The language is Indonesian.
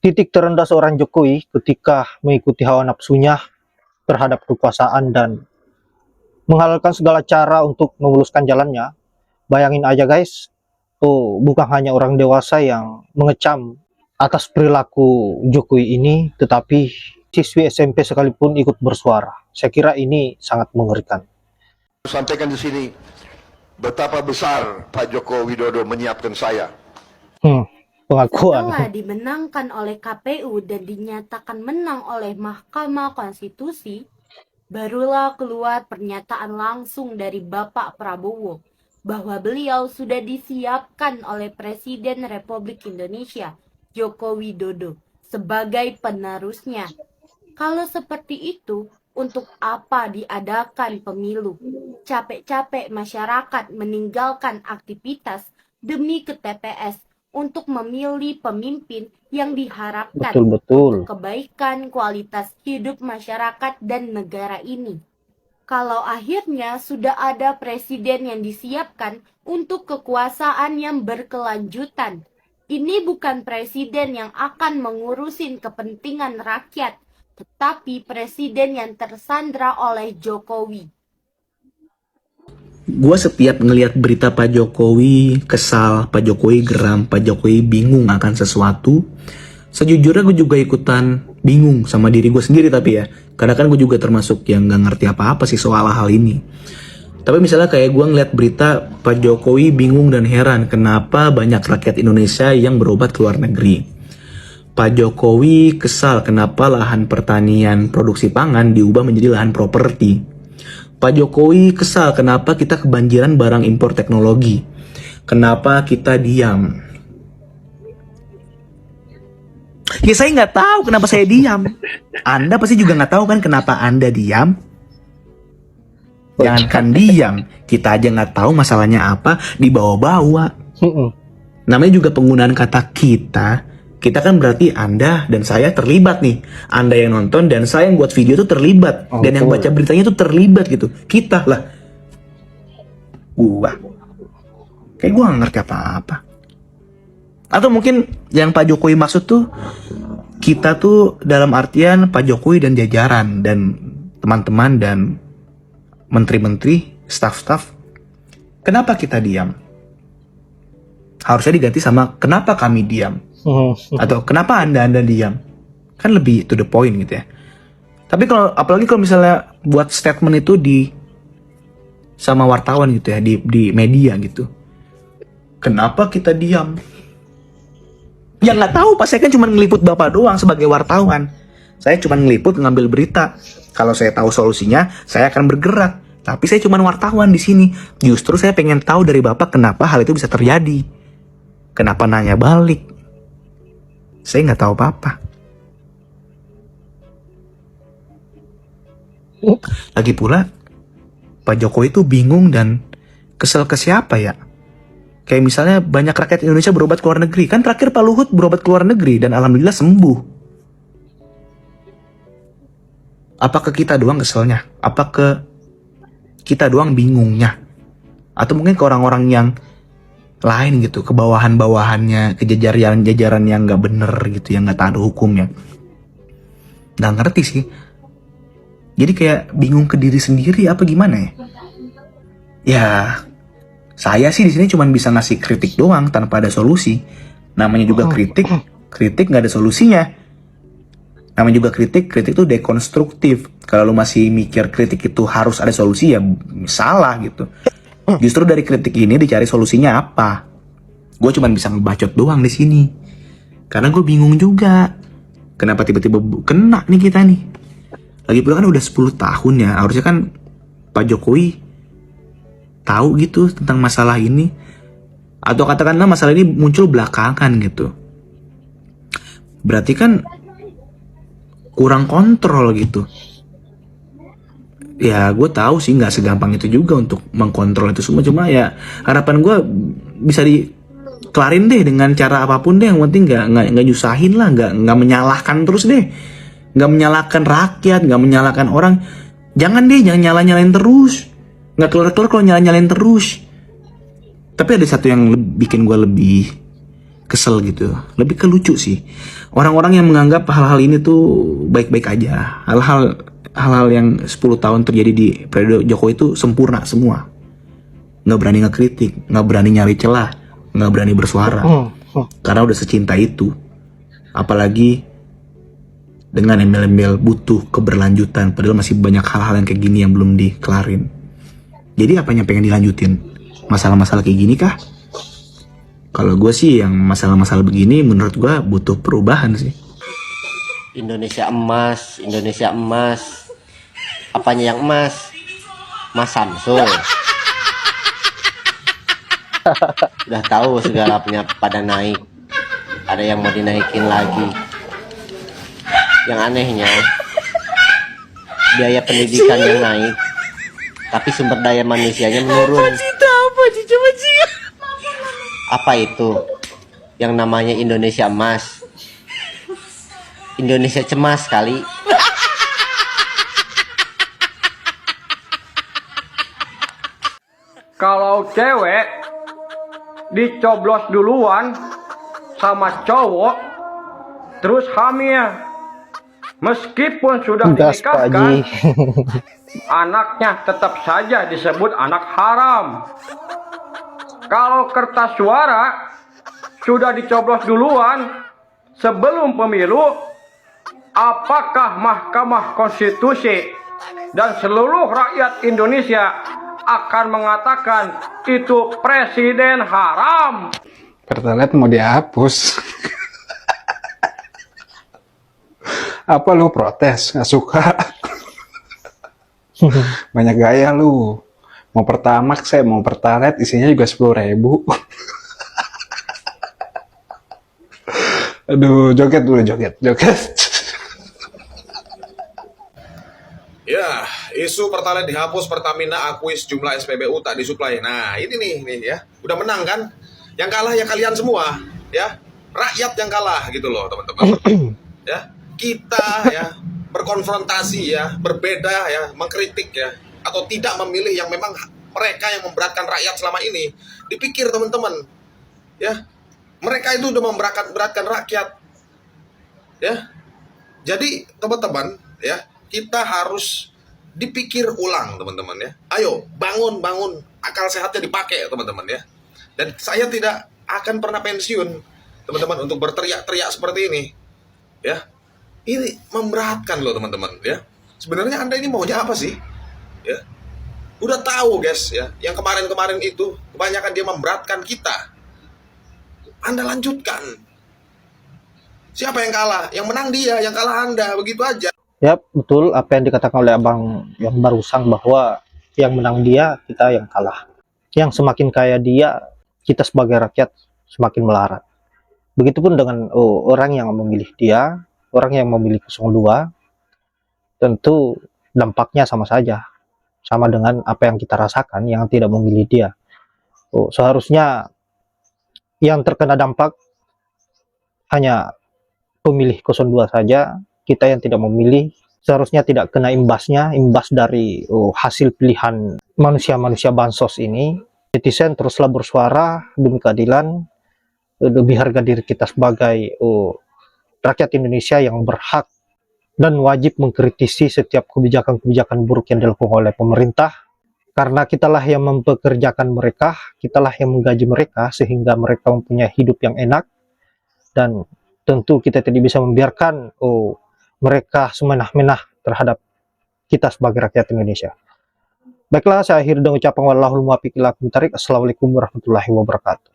Titik terendah seorang Jokowi ketika mengikuti hawa nafsunya terhadap kekuasaan dan menghalalkan segala cara untuk memuluskan jalannya. Bayangin aja guys, tuh bukan hanya orang dewasa yang mengecam atas perilaku Jokowi ini, tetapi siswi SMP sekalipun ikut bersuara. Saya kira ini sangat mengerikan. Sampaikan di sini betapa besar Pak Joko Widodo menyiapkan saya. Pengakuan. Setelah dimenangkan oleh KPU dan dinyatakan menang oleh Mahkamah Konstitusi, barulah keluar pernyataan langsung dari Bapak Prabowo bahwa beliau sudah disiapkan oleh Presiden Republik Indonesia Joko Widodo sebagai penerusnya. Kalau seperti itu, untuk apa diadakan pemilu? Capek-capek masyarakat meninggalkan aktivitas demi ke TPS untuk memilih pemimpin yang diharapkan Betul. untuk kebaikan kualitas hidup masyarakat dan negara ini. Kalau akhirnya sudah ada presiden yang disiapkan untuk kekuasaan yang berkelanjutan, ini bukan presiden yang akan mengurusin kepentingan rakyat, tetapi presiden yang tersandra oleh Jokowi. Gue setiap ngelihat berita Pak Jokowi kesal, Pak Jokowi geram, Pak Jokowi bingung akan sesuatu, sejujurnya gue juga ikutan bingung sama diri gue sendiri. Tapi ya, karena kan gue juga termasuk yang gak ngerti apa-apa sih soal hal ini. Tapi misalnya kayak gue ngeliat berita Pak Jokowi bingung dan heran kenapa banyak rakyat Indonesia yang berobat ke luar negeri. Pak Jokowi kesal kenapa lahan pertanian produksi pangan diubah menjadi lahan properti. Pak Jokowi kesal kenapa kita kebanjiran barang impor teknologi. Kenapa kita diam? Ya saya nggak tahu kenapa saya diam. Anda pasti juga nggak tahu kan kenapa Anda diam. Jangankan diam, kita aja nggak tahu masalahnya apa, dibawa-bawa. Namanya juga penggunaan kata kita. Kita kan berarti Anda dan saya terlibat nih. Anda yang nonton dan saya yang buat video itu terlibat. Dan yang baca beritanya itu terlibat gitu. Kita lah. Kayak gua gak ngerti apa-apa. Atau mungkin yang Pak Jokowi maksud tuh, kita tuh dalam artian Pak Jokowi dan jajaran dan teman-teman dan menteri-menteri, staf-staf. Kenapa kita diam? Harusnya diganti sama kenapa kami diam. Atau kenapa anda diam, kan lebih to the point gitu ya. Tapi kalau apalagi kalau misalnya buat statement itu di sama wartawan gitu ya, di media gitu, kenapa kita diam? Ya nggak tahu, pas saya kan cuma ngeliput bapak doang sebagai wartawan. Saya cuma ngeliput, ngambil berita. Kalau saya tahu solusinya, saya akan bergerak. Tapi saya cuma wartawan di sini. Justru saya pengen tahu dari bapak kenapa hal itu bisa terjadi. Kenapa nanya balik? Saya nggak tahu apa-apa. Lagi pula, Pak Jokowi itu bingung dan kesel ke siapa ya? Kayak misalnya banyak rakyat Indonesia berobat ke luar negeri. Kan terakhir Pak Luhut berobat ke luar negeri dan alhamdulillah sembuh. Apa ke kita doang keselnya? Apa ke kita doang bingungnya? Atau mungkin ke orang-orang yang lain gitu, ke bawahan-bawahannya, ke jajaran yang nggak bener gitu, yang nggak tahu hukumnya. Nggak ngerti sih. Jadi kayak bingung ke diri sendiri apa gimana ya? Ya, saya sih di sini cuma bisa ngasih kritik doang tanpa ada solusi. Namanya juga kritik nggak ada solusinya. Namanya juga kritik itu dekonstruktif. Kalau lu masih mikir kritik itu harus ada solusi, ya salah gitu. Justru dari kritik ini dicari solusinya apa. Gue cuma bisa ngebacot doang di sini. Karena gue bingung juga. Kenapa tiba-tiba kena nih kita nih. Lagi pula kan udah 10 tahun ya. Harusnya kan Pak Jokowi tahu gitu tentang masalah ini. Atau katakanlah masalah ini muncul belakangan gitu. Berarti kan kurang kontrol gitu. Ya gue tahu sih nggak segampang itu juga untuk mengkontrol itu semua. Cuma ya harapan gue bisa dikelarin deh dengan cara apapun deh. Yang penting nggak nyusahin lah, nggak menyalahkan terus deh, nggak menyalahkan rakyat, nggak menyalahkan orang. Jangan nyalain terus. Nggak keluar kalau nyalain terus. Tapi ada satu yang bikin gue lebih kesel gitu, lebih ke lucu sih. Orang-orang yang menganggap hal-hal ini tuh baik-baik aja, hal-hal yang 10 tahun terjadi di periode Jokowi itu sempurna semua. Nggak berani ngekritik, nggak berani nyari celah, nggak berani bersuara, karena udah secinta itu. Apalagi dengan embel-embel butuh keberlanjutan, padahal masih banyak hal-hal yang kayak gini yang belum dikelarin. Jadi apanya pengen dilanjutin? Masalah-masalah kayak gini kah? Kalau gue sih yang masalah-masalah begini menurut gue butuh perubahan sih. Indonesia emas, Indonesia emas. Apanya yang emas? Mas Samsul. Udah tahu segalanya pada naik. Ada yang mau dinaikin lagi. Yang anehnya, biaya pendidikan yang naik, tapi sumber daya manusianya menurun. Apa itu? Yang namanya Indonesia emas. Indonesia cemas kali. Kalau cewek dicoblos duluan sama cowok terus hamil, meskipun sudah Gas Pak Haji. dinikahkan, anaknya tetap saja disebut anak haram. Kalau kertas suara sudah dicoblos duluan sebelum pemilu, apakah Mahkamah Konstitusi dan seluruh rakyat Indonesia akan mengatakan itu presiden haram? Pertalite mau dihapus. Apa lu protes? Nggak suka? Banyak gaya lu. Mau Pertamax, saya mau Pertalite isinya juga 10.000. Aduh, joget dulu, joget. Ya, isu Pertalite dihapus, Pertamina akui sejumlah SPBU tak disuplai. Nah, ini nih ya, udah menang kan? Yang kalah ya kalian semua, ya. Rakyat yang kalah gitu loh, teman-teman. Ya, kita ya berkonfrontasi ya, berbeda ya, mengkritik ya, atau tidak memilih yang memang mereka yang memberatkan rakyat selama ini. Dipikir teman-teman, ya. Mereka itu udah memberatkan rakyat. Ya. Jadi, teman-teman, ya, kita harus dipikir ulang teman-teman ya. Ayo bangun akal sehatnya dipakai teman-teman ya. Dan saya tidak akan pernah pensiun teman-teman untuk berteriak-teriak seperti ini ya. Ini memberatkan loh teman-teman ya. Sebenarnya Anda ini maunya apa sih ya? Udah tahu guys ya, yang kemarin-kemarin itu kebanyakan dia memberatkan kita. Anda lanjutkan. Siapa yang kalah? Yang menang dia, yang kalah Anda, begitu aja. Ya, betul apa yang dikatakan oleh Abang yang barusan, bahwa yang menang dia, kita yang kalah. Yang semakin kaya dia, kita sebagai rakyat semakin melarat. Begitupun dengan orang yang memilih dia, orang yang memilih 02, tentu dampaknya sama saja. Sama dengan apa yang kita rasakan yang tidak memilih dia. Seharusnya yang terkena dampak hanya pemilih 02 saja. Kita yang tidak memilih seharusnya tidak kena imbasnya, imbas dari hasil pilihan manusia-manusia bansos ini. Netizen teruslah bersuara demi keadilan, demi harga diri kita sebagai rakyat Indonesia yang berhak dan wajib mengkritisi setiap kebijakan-kebijakan buruk yang dilakukan oleh pemerintah. Karena kitalah yang mempekerjakan mereka, kitalah yang menggaji mereka sehingga mereka mempunyai hidup yang enak, dan tentu kita tidak bisa membiarkan mereka semenah-menah terhadap kita sebagai rakyat Indonesia. Baiklah, saya akhiri dengan ucapan wallahul muwaffiq ila aqwamit thoriq. Assalamualaikum warahmatullahi wabarakatuh.